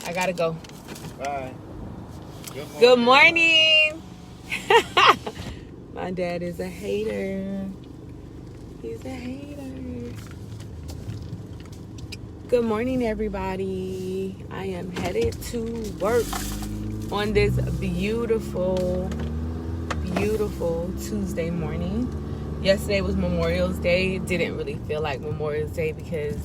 I gotta go. Bye. Good morning. My dad is a hater. He's a hater. Good morning, everybody. I am headed to work on this beautiful Tuesday morning. Yesterday was Memorial Day. It didn't really feel like Memorial Day because,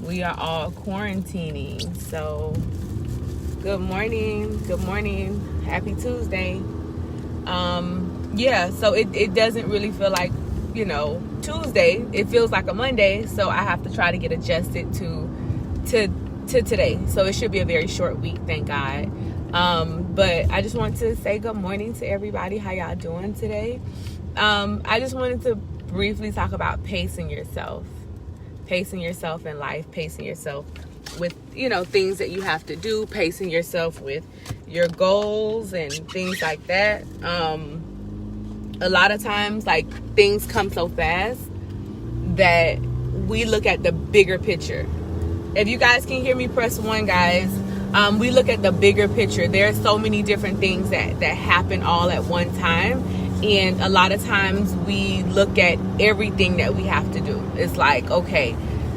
we are all quarantining. So, good morning. Happy Tuesday. So it doesn't really feel like, Tuesday. It feels like a Monday. So I have to try to get adjusted to today. So it should be a very short week, thank God. But I just want to say good morning to everybody. How y'all doing today? I just wanted to briefly talk about pacing yourself in life, pacing yourself with, things that you have to do, pacing yourself with your goals and things like that. A lot of times, like, things come so fast that we look at the bigger picture. If you guys can hear me, press 1, guys. We look at the bigger picture. There are so many different things that happen all at one time. And a lot of times we look at everything that we have to do. It's like, okay,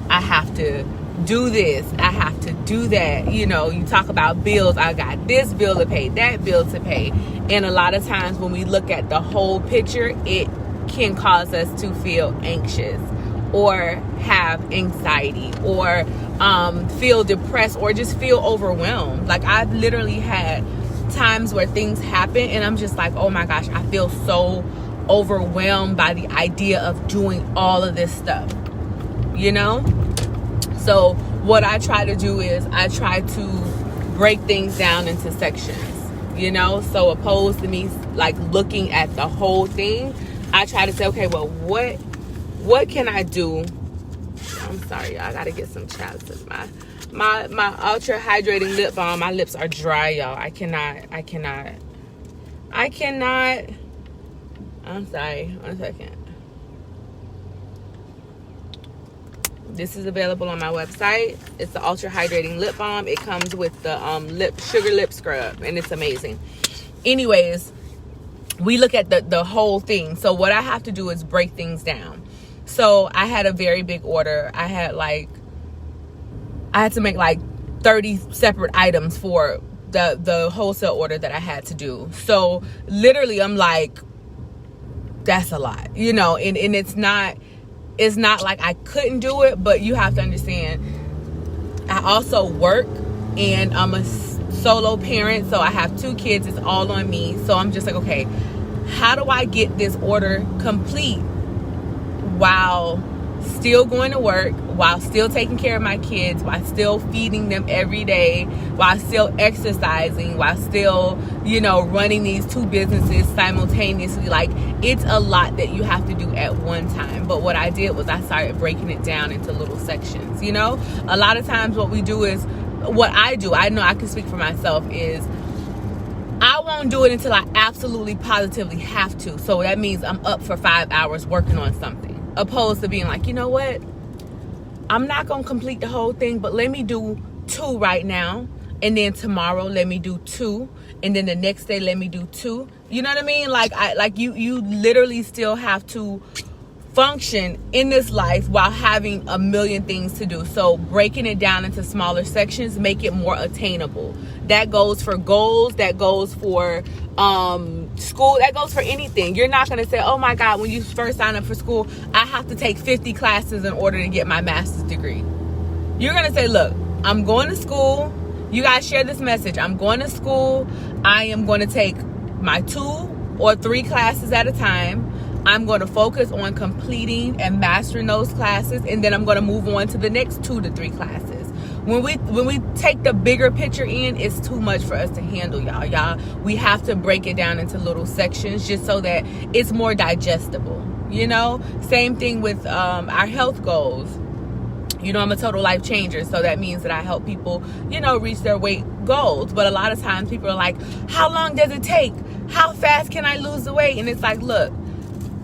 I have to do this. I have to do that. You talk about bills. I got this bill to pay, that bill to pay. And a lot of times when we look at the whole picture, it can cause us to feel anxious or have anxiety or feel depressed or just feel overwhelmed. Like, I've literally had times where things happen and I'm just like, oh my gosh, I feel so overwhelmed by the idea of doing all of this stuff, So what I try to do is I try to break things down into sections, so opposed to me like looking at the whole thing, I try to say, okay, well, what can I do? I'm sorry, y'all, I gotta get some chapstick. My ultra hydrating lip balm, my lips are dry, y'all. I cannot. I'm sorry, 1 second. This is available on my website. It's the ultra hydrating lip balm. It comes with the sugar lip scrub, and it's amazing. Anyways, we look at the whole thing. So what I have to do is break things down. So I had a very big order. I had to make like 30 separate items for the wholesale order that I had to do. So literally I'm like, that's a lot, and it's not like I couldn't do it, but you have to understand, I also work and I'm a solo parent. So I have 2 kids. It's all on me. So I'm just like, okay, how do I get this order complete while still going to work, while still taking care of my kids, while still feeding them every day, while still exercising, while still, running these 2 businesses simultaneously. Like, it's a lot that you have to do at one time. But what I did was I started breaking it down into little sections. A lot of times what we do is, what I do, I know I can speak for myself, is I won't do it until I absolutely positively have to. So that means I'm up for 5 hours working on something. Opposed to being like, you know what? I'm not going to complete the whole thing, but let me do 2 right now. And then tomorrow, let me do 2. And then the next day, let me do 2. You know what I mean? Like you literally still have to function in this life while having a million things to do. So breaking it down into smaller sections, make it more attainable. That goes for goals. That goes for school. That goes for anything. You're not going to say, oh my God, when you first sign up for school, I have to take 50 classes in order to get my master's degree. You're going to say, look, I'm going to school. You guys share this message. I'm going to school. I am going to take my 2 or 3 classes at a time. I'm going to focus on completing and mastering those classes, and then I'm going to move on to the next 2 to 3 classes. When we take the bigger picture in, it's too much for us to handle, y'all. We have to break it down into little sections just so that it's more digestible. Same thing with our health goals. I'm a total life changer, so that means that I help people, reach their weight goals. But a lot of times people are like, how long does it take? How fast can I lose the weight? And it's like, look,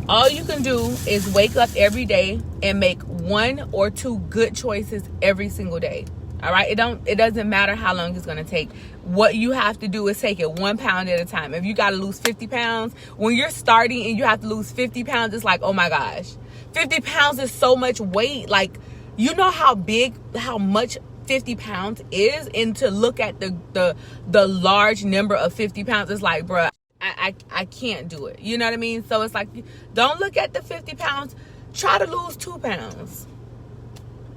all you can do is wake up every day and make 1 or 2 good choices every single day. All right, it doesn't matter how long it's going to take. What you have to do is take it 1 pound at a time. If you got to lose 50 pounds, when you're starting and you have to lose 50 pounds, it's like, oh my gosh, 50 pounds is so much weight. Like, you know how much 50 pounds is, and to look at the large number of 50 pounds, it's like, bruh, I can't do it. You know what I mean? So it's like, don't look at the 50 pounds. Try to lose 2 pounds.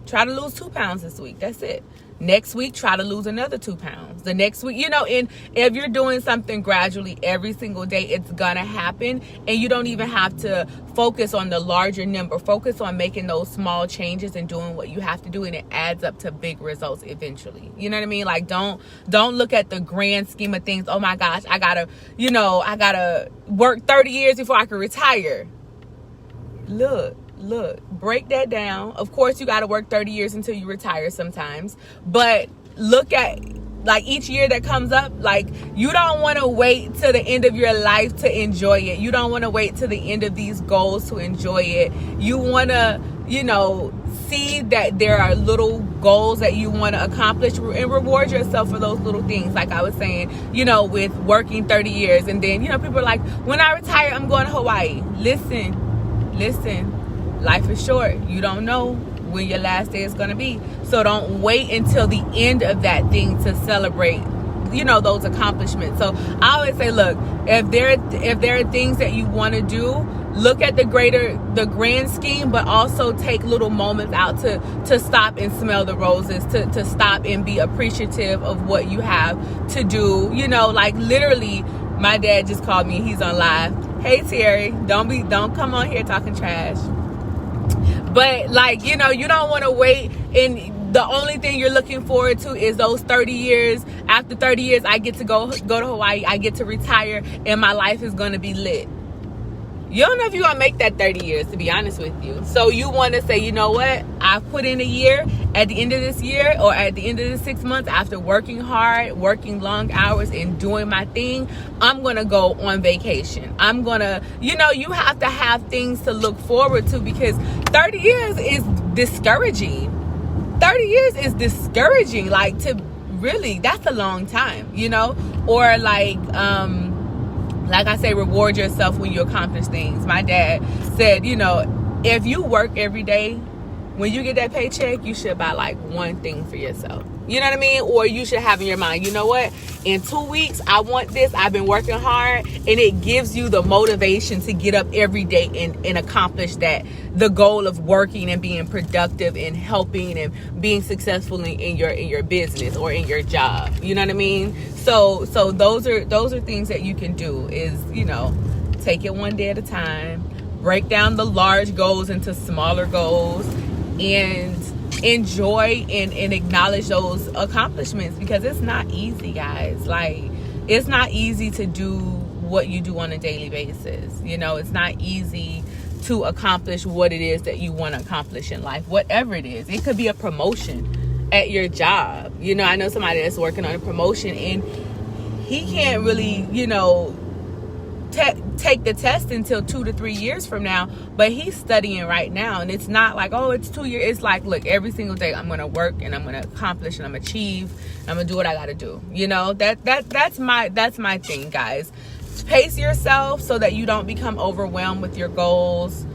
Try to lose 2 pounds this week. That's it. Next week, try to lose another 2 pounds. The next week, and if you're doing something gradually every single day, it's gonna happen. And you don't even have to focus on the larger number. Focus on making those small changes and doing what you have to do, and it adds up to big results eventually. You know what I mean? Like, don't look at the grand scheme of things. Oh my gosh, I gotta work 30 years before I can retire. Look, break that down. Of course, you got to work 30 years until you retire sometimes. But look at, like, each year that comes up, like, you don't want to wait till the end of your life to enjoy it. You don't want to wait till the end of these goals to enjoy it. You want to, see that there are little goals that you want to accomplish and reward yourself for those little things. Like I was saying, with working 30 years. And then, people are like, when I retire, I'm going to Hawaii. Listen. Life is short. You don't know when your last day is going to be. So don't wait until the end of that thing to celebrate, those accomplishments. So I always say, look, if there are things that you want to do, look at the grand scheme, but also take little moments out to stop and smell the roses, to stop and be appreciative of what you have to do. Like, literally, my dad just called me. He's on live. Hey, Terry, don't come on here talking trash. But, like, you don't want to wait, and the only thing you're looking forward to is those 30 years. After 30 years, I get to go to Hawaii, I get to retire, and my life is going to be lit. You don't know if you're going to make that 30 years, to be honest with you. So you want to say, you know what? I've put in a year. At the end of this year, or at the end of the 6 months, after working hard, working long hours, and doing my thing, I'm going to go on vacation. I'm going to, you have to have things to look forward to, because 30 years is discouraging. 30 years is discouraging. Like, to really, that's a long time, Or like I say, reward yourself when you accomplish things. My dad said, if you work every day, when you get that paycheck, you should buy like one thing for yourself. You know what I mean? Or you should have in your mind, you know what? In 2 weeks, I want this. I've been working hard. And it gives you the motivation to get up every day and accomplish that. The goal of working and being productive and helping and being successful in your business or in your job. You know what I mean? So those are things that you can do is, take it one day at a time. Break down the large goals into smaller goals. And enjoy and acknowledge those accomplishments, because it's not easy, guys. Like, it's not easy to do what you do on a daily basis. It's not easy to accomplish what it is that you want to accomplish in life, whatever it is. It could be a promotion at your job. I know somebody that's working on a promotion, and he can't really, take the test until 2 to 3 years from now, but he's studying right now. And it's not like, oh, it's 2 years. It's like, look, every single day I'm going to work and I'm going to accomplish and I'm going to achieve. I'm going to do what I got to do. That's my thing, guys. Pace yourself so that you don't become overwhelmed with your goals.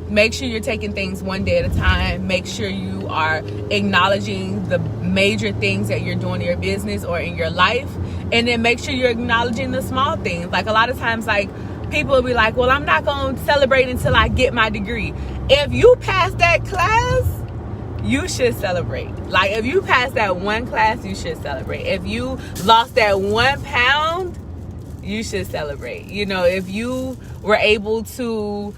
Make sure you're taking things one day at a time. Make sure you are acknowledging the major things that you're doing in your business or in your life. And then make sure you're acknowledging the small things. Like, a lot of times, like, people will be like, well, I'm not going to celebrate until I get my degree. If you pass that class, you should celebrate. Like, if you pass that one class, you should celebrate. If you lost that 1 pound, you should celebrate. If you were able to,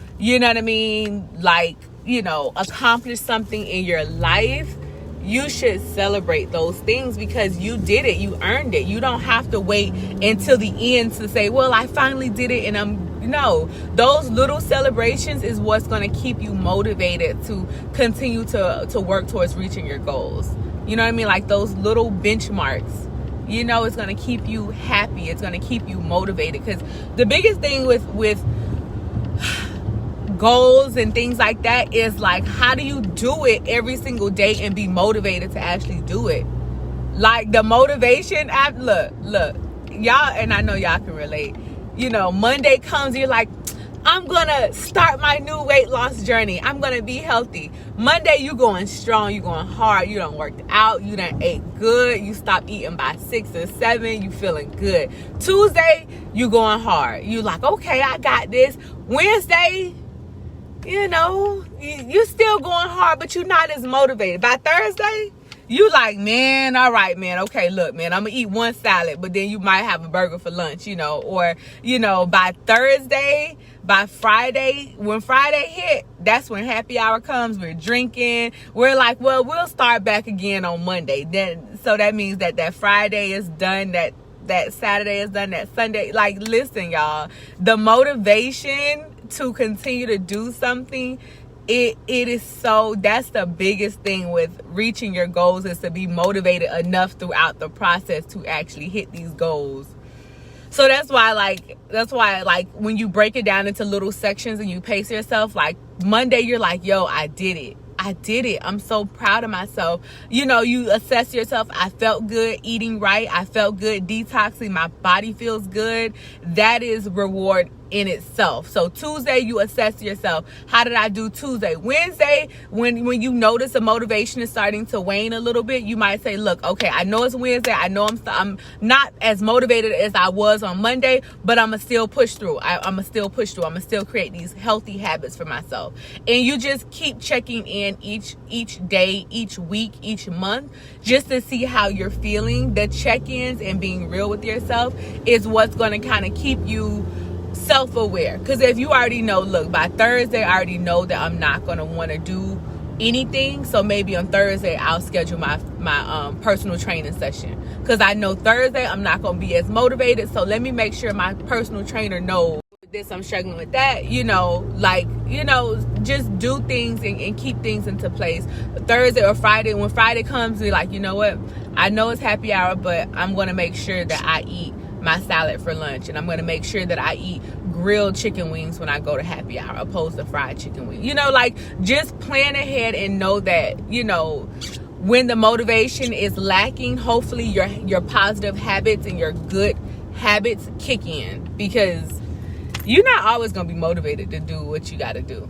accomplish something in your life, you should celebrate those things, because you did it. You earned it. You don't have to wait until the end to say, well, I finally did it. And no, those little celebrations is what's going to keep you motivated to continue to work towards reaching your goals. You know what I mean? Like, those little benchmarks, it's going to keep you happy. It's going to keep you motivated, because the biggest thing with goals and things like that is like, how do you do it every single day and be motivated to actually do it? Like the motivation app, look, y'all, and I know y'all can relate. You know, Monday comes, you're like, I'm gonna start my new weight loss journey. I'm gonna be healthy. Monday, you going strong, you going hard, you done worked out, you done ate good, you stopped eating by 6 or 7, you feeling good. Tuesday, you going hard. You like, okay, I got this. Wednesday, you know, you still going hard, but you're not as motivated. By Thursday, you like, man, all right, man, okay, look, man, I'm gonna eat one salad, but then you might have a burger for lunch, you know, or, you know, by Thursday, by Friday, when Friday hit, that's when happy hour comes. We're drinking. We're like, well, we'll start back again on Monday. Then, so that means that Friday is done, that Saturday is done, that Sunday. Like, listen, y'all, the motivation to continue to do something, it is so, that's the biggest thing with reaching your goals, is to be motivated enough throughout the process to actually hit these goals. So that's why like when you break it down into little sections and you pace yourself, like Monday you're like, yo, I did it. I'm so proud of myself. You know, you assess yourself. I felt good eating right. I felt good detoxing. My body feels good. That is reward in itself. So Tuesday, you assess yourself. How did I do Tuesday? Wednesday, when you notice the motivation is starting to wane a little bit, you might say, look, okay, I know it's Wednesday. I know I'm not as motivated as I was on Monday, but I'm going to still push through. I'm going to still push through. I'm going to still create these healthy habits for myself. And you just keep checking in each day, each week, each month, just to see how you're feeling. The check-ins and being real with yourself is what's going to kind of keep you self-aware. Because if you already know, look, by Thursday I already know that I'm not going to want to do anything, so maybe on Thursday I'll schedule my personal training session, because I know Thursday I'm not going to be as motivated, so let me make sure my personal trainer knows this, I'm struggling with that, you know, like, you know, just do things and keep things into place. Thursday or Friday, when Friday comes, be like, you know what, I know it's happy hour, but I'm going to make sure that I eat my salad for lunch, and I'm going to make sure that I eat grilled chicken wings when I go to happy hour opposed to fried chicken wings. You know, like, just plan ahead and know that, you know, when the motivation is lacking, hopefully your positive habits and your good habits kick in, because you're not always going to be motivated to do what you got to do.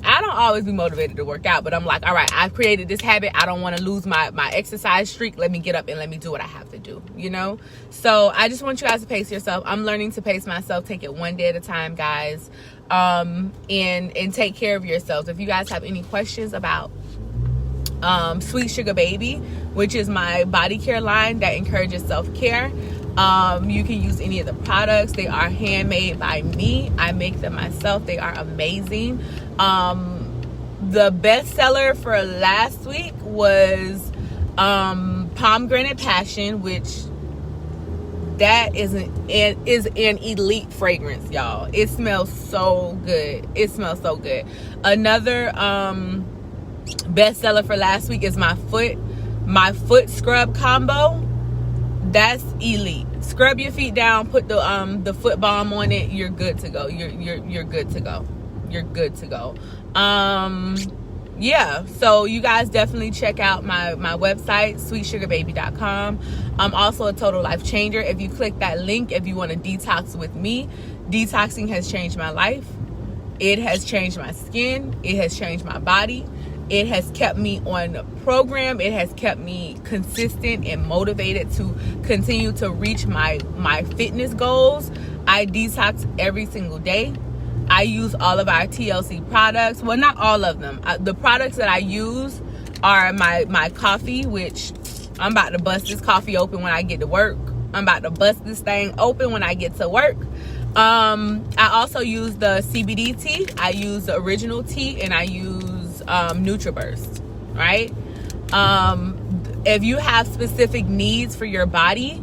I don't always be motivated to work out, but I'm like, all right, I've created this habit. I don't want to lose my exercise streak. Let me get up and let me do what I have to do, you know? So I just want you guys to pace yourself. I'm learning to pace myself. Take it one day at a time, guys. And take care of yourselves. If you guys have any questions about Sweet Suga Baby, which is my body care line that encourages self-care, you can use any of the products. They are handmade by me. I make them myself. They are amazing. The best seller for last week was Pomegranate Passion, which that is an elite fragrance, y'all. It smells so good. Another best seller for last week is my foot scrub combo. That's elite. Scrub your feet down, put the foot balm on it, you're good to go. You're good to go. You're good to go. Yeah, so you guys definitely check out my website, sweetsugababy.com. I'm also a total life changer. If you click that link, if you want to detox with me, detoxing has changed my life. It has changed my skin. It has changed my body. It has kept me on program. It has kept me consistent and motivated to continue to reach my fitness goals. I detox every single day. I use all of our TLC products. Well, not all of them. The products that I use are my coffee, which I'm about to bust this coffee open when I get to work. I'm about to bust this thing open when I get to work. I also use the CBD tea. I use the original tea, and I use NutriBurst, right? If you have specific needs for your body,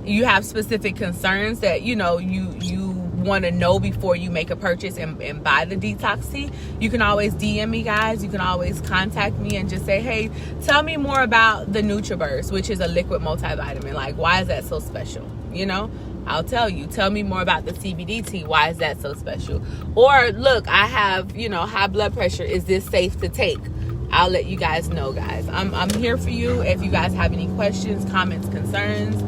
you have specific concerns that, you know, you want to know before you make a purchase and buy the detox tea, you can always DM me, guys. You can always contact me and just say, hey, tell me more about the NutriBurst, which is a liquid multivitamin. Like, why is that so special? You know, I'll tell you. Tell me more about the CBD tea. Why is that so special? Or look, I have, high blood pressure. Is this safe to take? I'll let you guys know, guys. I'm here for you. If you guys have any questions, comments, concerns,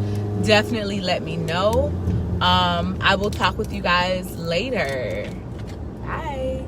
definitely let me know. I will talk with you guys later. Bye.